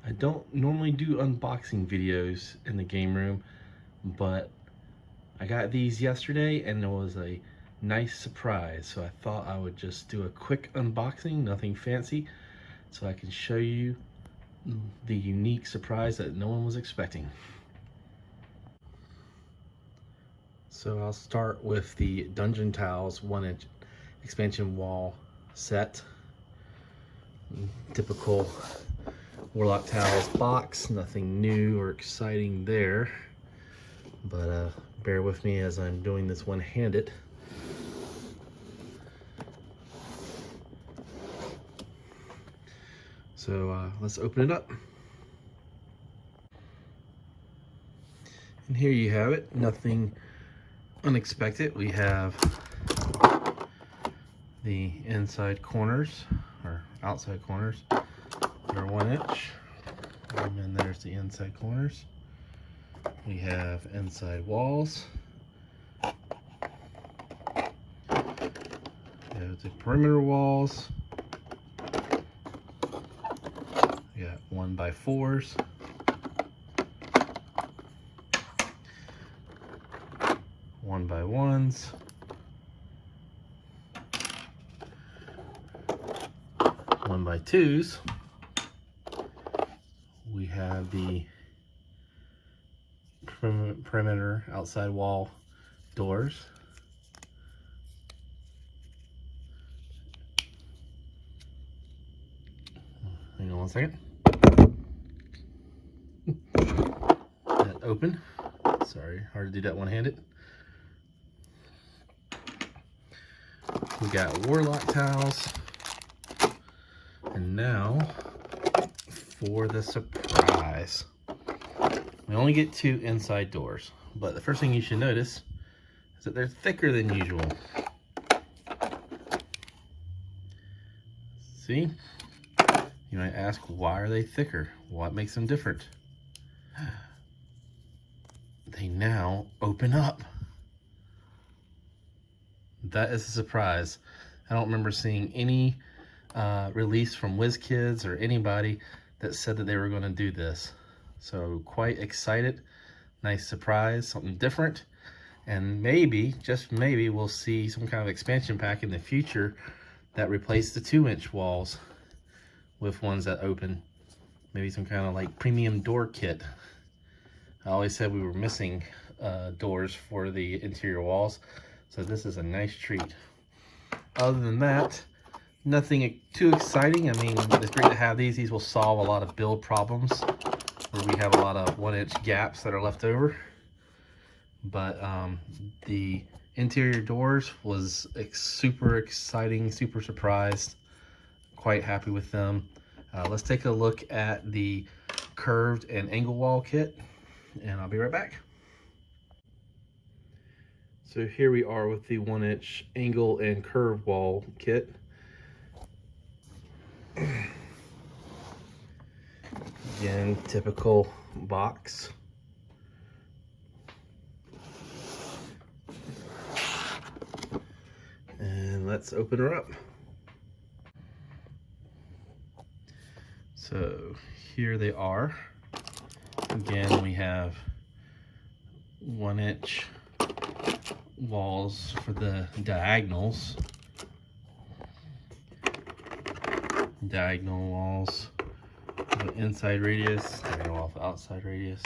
I don't normally do unboxing videos in the game room, but I got these yesterday and it was a nice surprise. So I thought I would just do a quick unboxing, nothing fancy, so I can show you the unique surprise that no one was expecting. So I'll start with the Dungeon Tiles 1-inch expansion wall set. Typical Warlock Tiles box, nothing new or exciting there, but bear with me as I'm doing this one-handed. So let's open it up. And here you have it, nothing unexpected. We have the inside corners, or outside corners, that are 1 inch. And then there's the inside corners. We have inside walls. We have the perimeter walls. We got 1x4s. One by ones. One by twos. We have the perimeter outside wall doors. Hang on one second. That open. Sorry, hard to do that one-handed. We got Warlock tiles. And now for the surprise. We only get 2 inside doors, but the first thing you should notice is that they're thicker than usual. See? You might ask, why are they thicker? What makes them different? They now open up. That is a surprise. I don't remember seeing any release from Wizkids or anybody that said that they were going to do this. So quite excited. Nice surprise, something different. And maybe, just maybe, we'll see some kind of expansion pack in the future that replace the 2-inch walls with ones that open. Maybe some kind of like premium door kit. I always said we were missing doors for the interior walls. So this is a nice treat. Other than that, nothing too exciting. I mean, it's great to have these. These will solve a lot of build problems where we have a lot of 1-inch gaps that are left over. But the interior doors was super exciting, super surprised. Quite happy with them. Let's take a look at the curved and angle wall kit, and I'll be right back. So here we are with the 1-inch angle and curve wall kit. Again, typical box. And let's open her up. So here they are. Again, we have 1-inch walls for the diagonals. Diagonal walls, the inside radius, they go off the outside radius.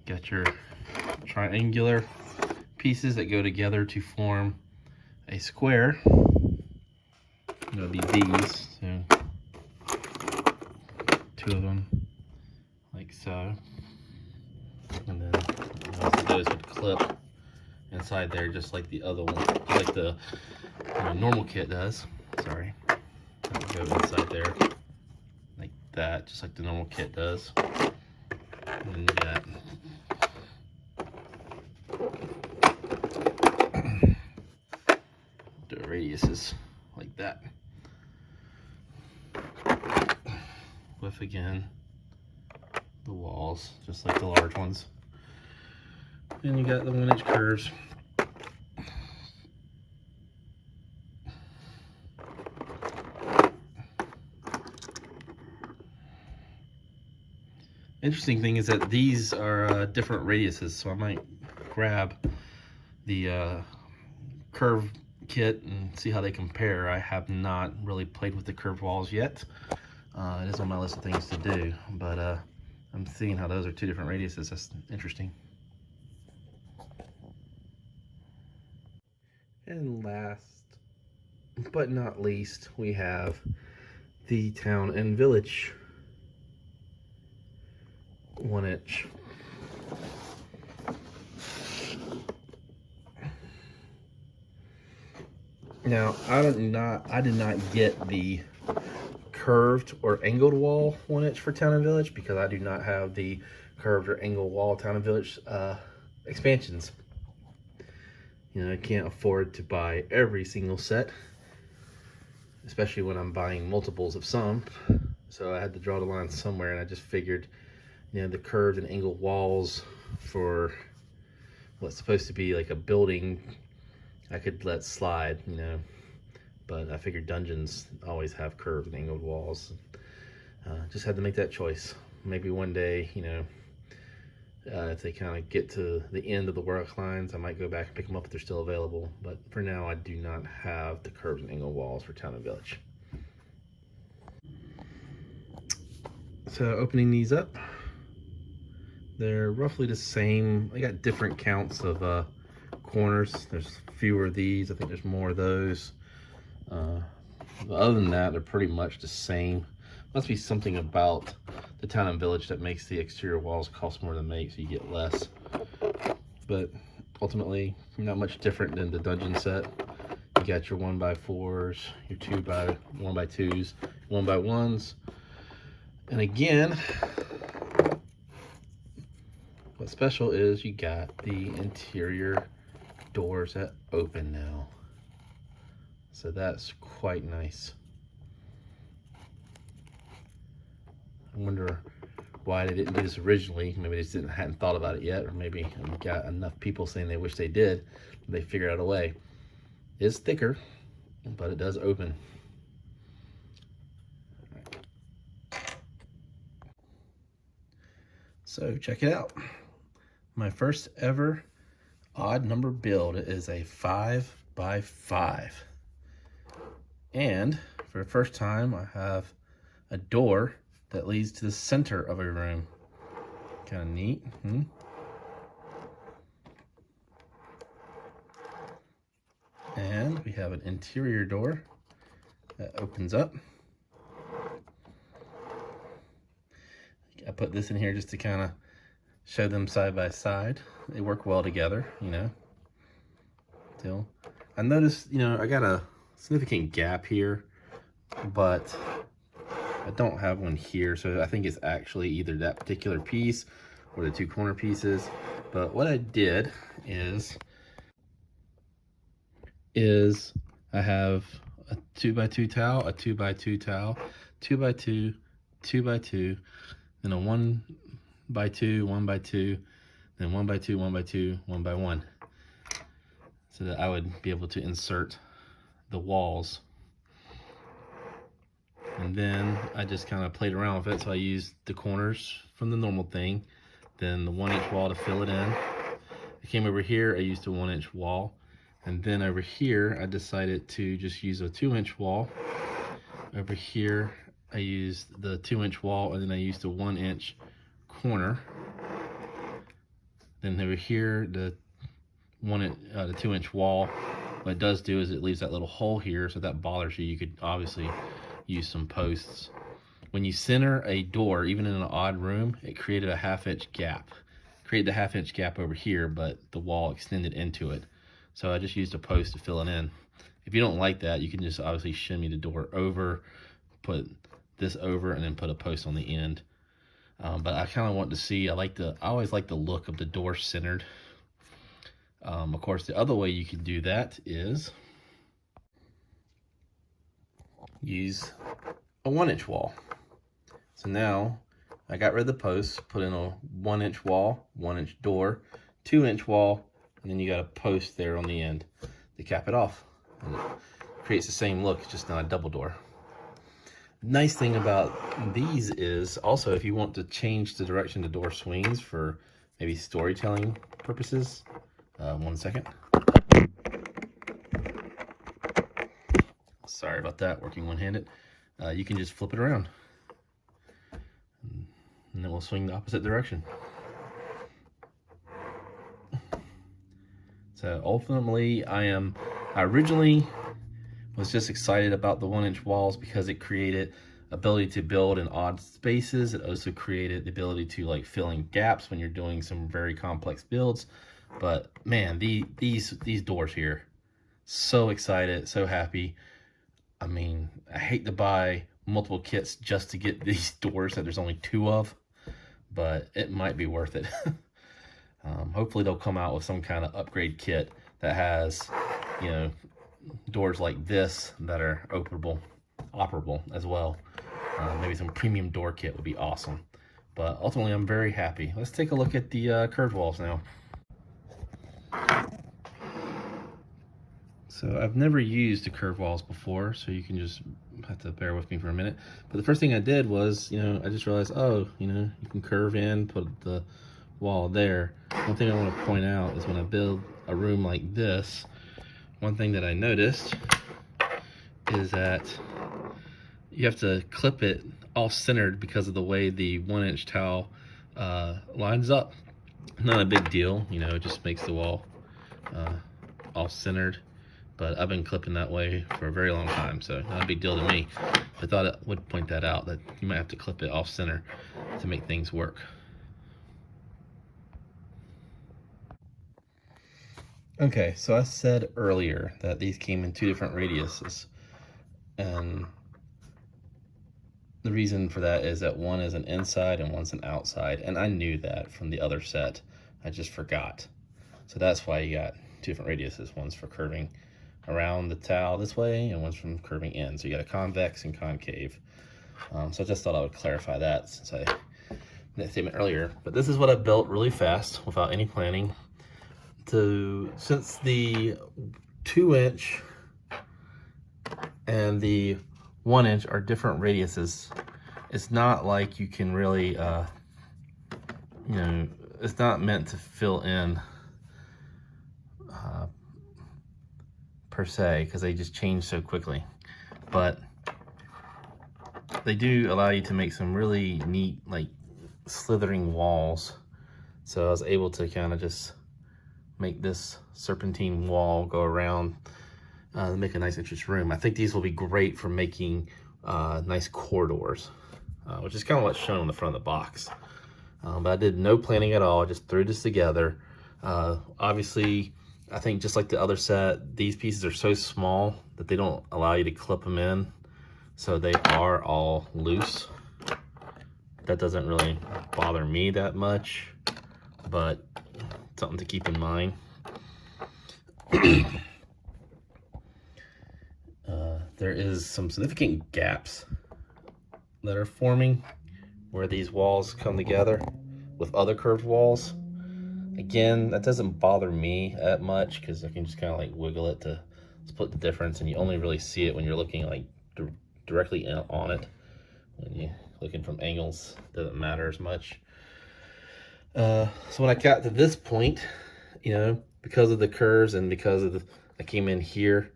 Got your triangular pieces that go together to form a square. It'll be these, so 2 of them, like so. And then those would clip inside there just like the other one, like the normal kit does. Sorry. That would go inside there like that, just like the normal kit does. And then you got the radiuses like that. With, again, the walls, just like the large ones. Then you got the 1-inch curves. Interesting thing is that these are different radiuses, so I might grab the curve kit and see how they compare. I have not really played with the curved walls yet. It is on my list of things to do, but I'm seeing how those are two different radiuses. That's interesting. And last but not least, we have the Town and Village 1-inch. Now, I did not get the curved or angled wall 1-inch for Town and Village because I do not have the curved or angled wall Town and Village expansions. You know, I can't afford to buy every single set, especially when I'm buying multiples of some. So I had to draw the line somewhere, and I just figured, you know, the curved and angled walls for what's supposed to be like a building, I could let slide, you know. But I figured dungeons always have curved and angled walls. Just had to make that choice. Maybe one day, you know, if they kind of get to the end of the Warlock lines, I might go back and pick them up if they're still available. But for now, I do not have the curved and angled walls for Town and Village. So opening these up, they're roughly the same. They got different counts of corners. There's fewer of these. I think there's more of those. Other than that, they're pretty much the same. Must be something about the Town and Village that makes the exterior walls cost more to make, so you get less. But ultimately, not much different than the dungeon set. You got your 1x4s, your 1x2s, 1x1s. And again, what's special is you got the interior doors that open now. So that's quite nice. I wonder why they didn't do this originally. Maybe they just hadn't thought about it yet, or maybe got enough people saying they wish they did. They figured out a way. It's thicker, but it does open. So check it out. My first ever odd number build is a 5x5. And for the first time, I have a door that leads to the center of a room. Kind of neat. And we have an interior door that opens up. I put this in here just to kind of show them side by side. They work well together, you know. Still, I noticed, you know, I got a significant gap here, but I don't have one here, so I think it's actually either that particular piece or the two corner pieces. But what I did is I have a 2x2 tile, a 2x2 tile, 2x2, 2x2, then a 1x2, 1x2, then 1x2, 1x2, 1x1, so that I would be able to insert the walls. And then I just kind of played around with it. So I used the corners from the normal thing, then the 1-inch wall to fill it in. I came over here, I used a 1-inch wall. And then over here, I decided to just use a 2-inch wall. Over here, I used the 2-inch wall, and then I used a 1-inch corner. Then over here, the 2-inch wall, what it does do is it leaves that little hole here, so if that bothers you, you could obviously use some posts. When you center a door, even in an odd room, it created a 1/2-inch gap. Created the 1/2-inch gap over here, but the wall extended into it. So I just used a post to fill it in. If you don't like that, you can just obviously shimmy the door over, put this over, and then put a post on the end. But I kind of want to see, I always like the look of the door centered. Of course, the other way you can do that is use a 1-inch wall. So now I got rid of the posts, put in a 1-inch wall, 1-inch door, 2-inch wall, and then you got a post there on the end to cap it off. And it creates the same look, it's just not a double door. Nice thing about these is also if you want to change the direction the door swings for maybe storytelling purposes. 1 second. Sorry about that, working one-handed. You can just flip it around and it will swing the opposite direction. So ultimately, I originally was just excited about the 1-inch walls because it created ability to build in odd spaces. It also created the ability to like fill in gaps when you're doing some very complex builds. But man, these doors here, so excited, so happy. I mean, I hate to buy multiple kits just to get these doors that there's only 2 of, but it might be worth it. Hopefully they'll come out with some kind of upgrade kit that has, you know, doors like this that are operable as well. Maybe some premium door kit would be awesome. But ultimately, I'm very happy. Let's take a look at the curved walls now. So I've never used the curved walls before, so you can just have to bear with me for a minute. But the first thing I did was, you know, I just realized, oh, you know, you can curve in, put the wall there. One thing I want to point out is when I build a room like this, one thing that I noticed is that you have to clip it off-centered because of the way the 1-inch tile lines up. Not a big deal, you know, it just makes the wall off-centered. But I've been clipping that way for a very long time, so not a big deal to me. I thought I would point that out, that you might have to clip it off-center to make things work. Okay, so I said earlier that these came in 2 different radiuses, and the reason for that is that one is an inside and one's an outside, and I knew that from the other set. I just forgot. So that's why you got 2 different radiuses. One's for curving around the tile this way, and one's from curving in. So you got a convex and concave. So I just thought I would clarify that since I made that statement earlier. But this is what I built really fast without any planning. Since the 2-inch and the 1-inch are different radiuses, it's not like you can really, you know, it's not meant to fill in per se, because they just change so quickly. But they do allow you to make some really neat, like, slithering walls. So I was able to kind of just make this serpentine wall go around, make a nice interesting room. I think these will be great for making nice corridors, which is kind of what's shown on the front of the box. But I did no planning at all. I just threw this together. Obviously, I think just like the other set, these pieces are so small that they don't allow you to clip them in. So they are all loose. That doesn't really bother me that much, but something to keep in mind. There is some significant gaps that are forming where these walls come together with other curved walls. Again, that doesn't bother me that much because I can just kind of like wiggle it to split the difference, and you only really see it when you're looking like directly on it. When you're looking from angles, it doesn't matter as much. So when I got to this point, you know, because of the curves and because of I came in here,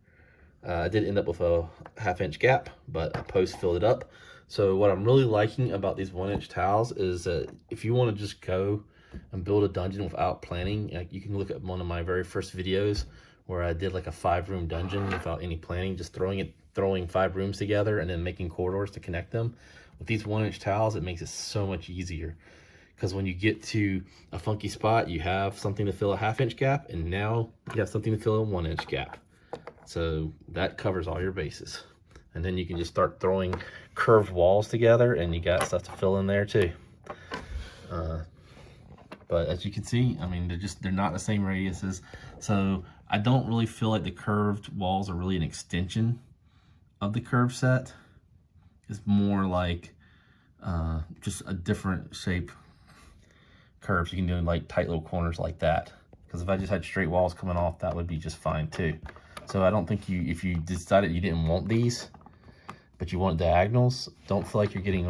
I did end up with a 1/2-inch gap, but I post filled it up. So what I'm really liking about these 1-inch tiles is that if you want to just go and build a dungeon without planning, like you can look at one of my very first videos where I did like a 5-room dungeon without any planning, just throwing 5 rooms together and then making corridors to connect them. With these 1-inch tiles, it makes it so much easier, because when you get to a funky spot, you have something to fill a 1/2-inch gap, and now you have something to fill a 1-inch gap. So that covers all your bases. And then you can just start throwing curved walls together, and you got stuff to fill in there too. But as you can see, I mean, they're not the same radiuses. So I don't really feel like the curved walls are really an extension of the curve set. It's more like just a different shape curves. You can do like tight little corners like that. Because if I just had straight walls coming off, that would be just fine too. So I don't think if you decided you didn't want these, but you want diagonals, don't feel like you're getting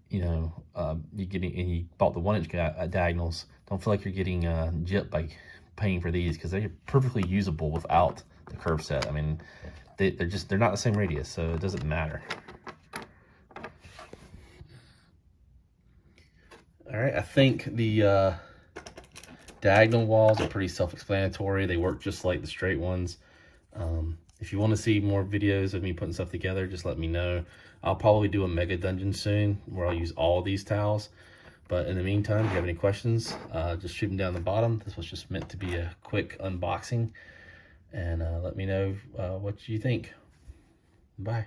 you bought the 1-inch diagonals, don't feel like you're getting gypped by paying for these, because they're perfectly usable without the curve set. I mean, they're not the same radius, so it doesn't matter. All right, I think the diagonal walls are pretty self-explanatory. They work just like the straight ones. If you want to see more videos of me putting stuff together, just let me know. I'll probably do a mega dungeon soon where I'll use all these tiles. But in the meantime, if you have any questions, just shoot them down the bottom. This was just meant to be a quick unboxing. And let me know what you think. Bye.